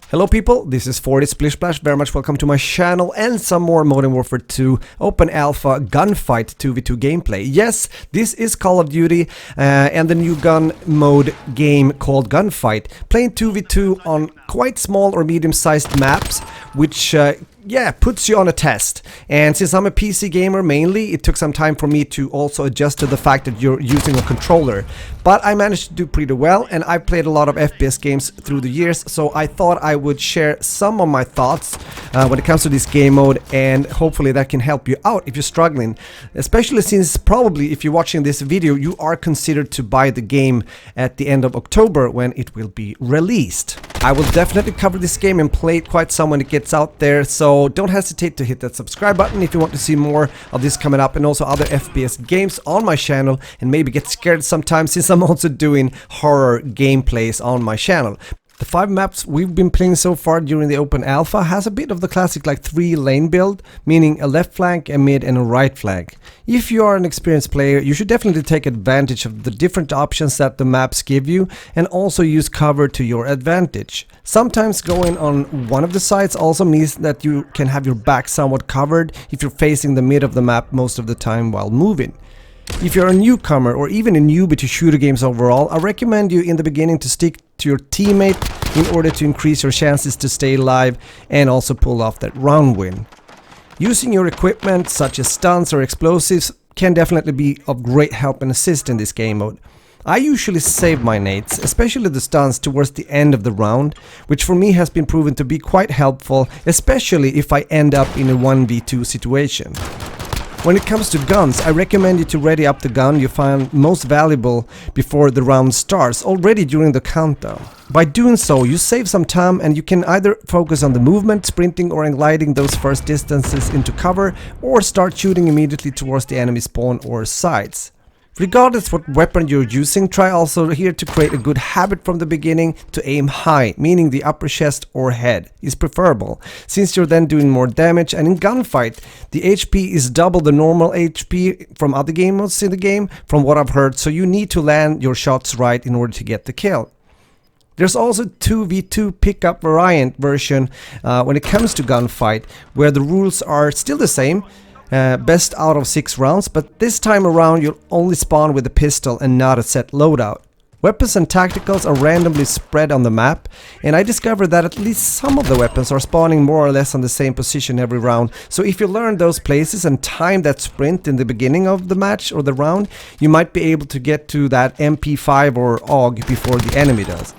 Hello people, this is 40 Splish Splash, very much welcome to my channel and some more Modern Warfare 2 Open Alpha Gunfight 2v2 gameplay. Yes, this is Call of Duty and the new gun mode game called Gunfight. Playing 2v2 on quite small or medium-sized maps, which puts you on a test. And since I'm a PC gamer mainly, it took some time for me to also adjust to the fact that you're using a controller. But I managed to do pretty well, and I've played a lot of FPS games through the years, so I thought I would share some of my thoughts when it comes to this game mode, and hopefully that can help you out if you're struggling. Especially since probably if you're watching this video, you are considered to buy the game at the end of October when it will be released. I will definitely cover this game and play it quite some when it gets out there, so don't hesitate to hit that subscribe button if you want to see more of this coming up, and also other FPS games on my channel, and maybe get scared sometimes since I'm also doing horror gameplays on my channel. The 5 maps we've been playing so far during the open alpha has a bit of the classic like 3-lane build, meaning a left flank, a mid and a right flank. If you are an experienced player, you should definitely take advantage of the different options that the maps give you, and also use cover to your advantage. Sometimes going on one of the sides also means that you can have your back somewhat covered if you're facing the mid of the map most of the time while moving. If you're a newcomer or even a newbie to shooter games overall, I recommend you in the beginning to stick to your teammate in order to increase your chances to stay alive and also pull off that round win. Using your equipment such as stuns or explosives can definitely be of great help and assist in this game mode. I usually save my nades, especially the stuns, towards the end of the round, which for me has been proven to be quite helpful, especially if I end up in a 1v2 situation. When it comes to guns, I recommend you to ready up the gun you find most valuable before the round starts, already during the countdown. By doing so, you save some time and you can either focus on the movement, sprinting or gliding those first distances into cover, or start shooting immediately towards the enemy spawn or sides. Regardless what weapon you're using, try also here to create a good habit from the beginning to aim high, meaning the upper chest or head is preferable, since you're then doing more damage, and in Gunfight, the HP is double the normal HP from other game modes in the game, from what I've heard, so you need to land your shots right in order to get the kill. There's also 2v2 pickup variant version when it comes to Gunfight, where the rules are still the same. Best out of 6 rounds, but this time around you'll only spawn with a pistol and not a set loadout. Weapons and tacticals are randomly spread on the map, and I discovered that at least some of the weapons are spawning more or less on the same position every round, so if you learn those places and time that sprint in the beginning of the match or the round, you might be able to get to that MP5 or AUG before the enemy does.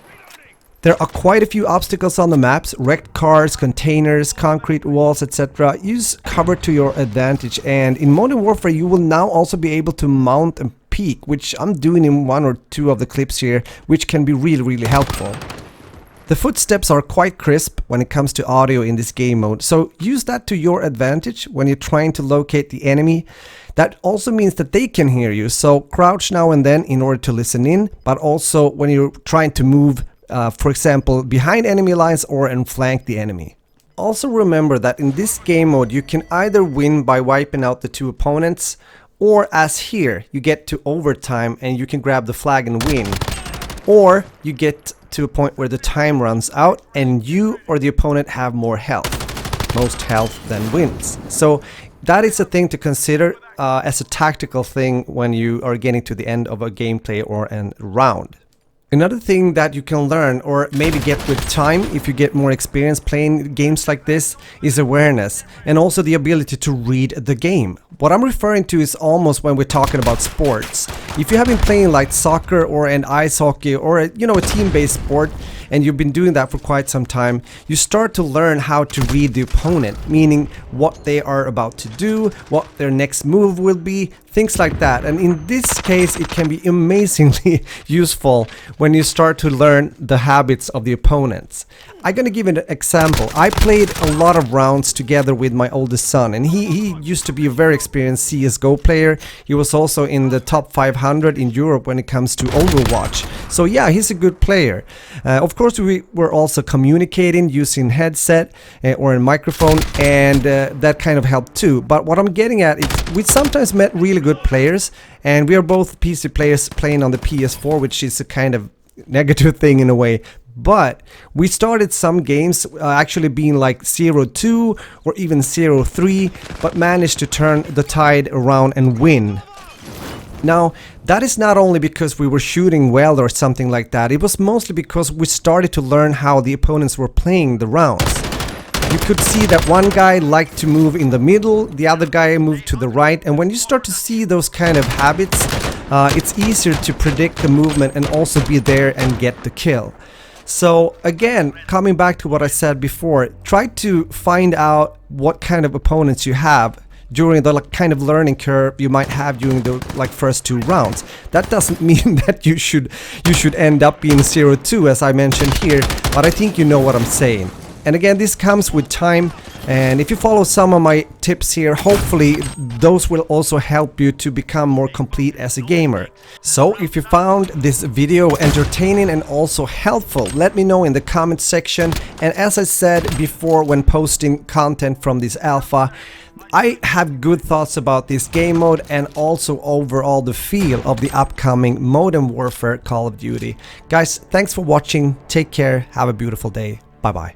There are quite a few obstacles on the maps: wrecked cars, containers, concrete walls, etc. Use cover to your advantage, and in Modern Warfare you will now also be able to mount and peek, which I'm doing in 1 or 2 of the clips here, which can be really helpful. The footsteps are quite crisp when it comes to audio in this game mode, so use that to your advantage when you're trying to locate the enemy. That also means that they can hear you, so crouch now and then in order to listen in, but also when you're trying to move, for example, behind enemy lines or flank the enemy. Also remember that in this game mode you can either win by wiping out the 2 opponents, or as here, you get to overtime and you can grab the flag and win. Or you get to a point where the time runs out and you or the opponent have more health. Most health then wins. So that is a thing to consider as a tactical thing when you are getting to the end of a gameplay or a round. Another thing that you can learn, or maybe get with time if you get more experience playing games like this, is awareness, and also the ability to read the game. What I'm referring to is almost when we're talking about sports. If you have been playing like soccer or an ice hockey or a team-based sport, and you've been doing that for quite some time, you start to learn how to read the opponent, meaning what they are about to do, what their next move will be, things like that. And in this case, it can be amazingly useful when you start to learn the habits of the opponents. I'm gonna give an example. I played a lot of rounds together with my oldest son, and he used to be a very experienced CSGO player. He was also in the top 500 in Europe when it comes to Overwatch. So yeah, he's a good player. Of course, we were also communicating using headset or a microphone, and that kind of helped too. But what I'm getting at is we sometimes met really good players, and we are both PC players playing on the PS4, which is a kind of negative thing in a way. but we started some games actually being like 0-2 or even 0-3, but managed to turn the tide around and win. Now, that is not only because we were shooting well or something like that, it was mostly because we started to learn how the opponents were playing the rounds. You could see that one guy liked to move in the middle, the other guy moved to the right, and when you start to see those kind of habits, it's easier to predict the movement and also be there and get the kill. So again, coming back to what I said before, try to find out what kind of opponents you have during the kind of learning curve you might have during the first 2 rounds. That doesn't mean that you should end up being 0-2 as I mentioned here, but I think you know what I'm saying. And again, this comes with time, and if you follow some of my tips here, hopefully those will also help you to become more complete as a gamer. So if you found this video entertaining and also helpful, let me know in the comment section. And as I said before when posting content from this alpha, I have good thoughts about this game mode and also overall the feel of the upcoming Modern Warfare Call of Duty. Guys, thanks for watching, take care, have a beautiful day, bye bye.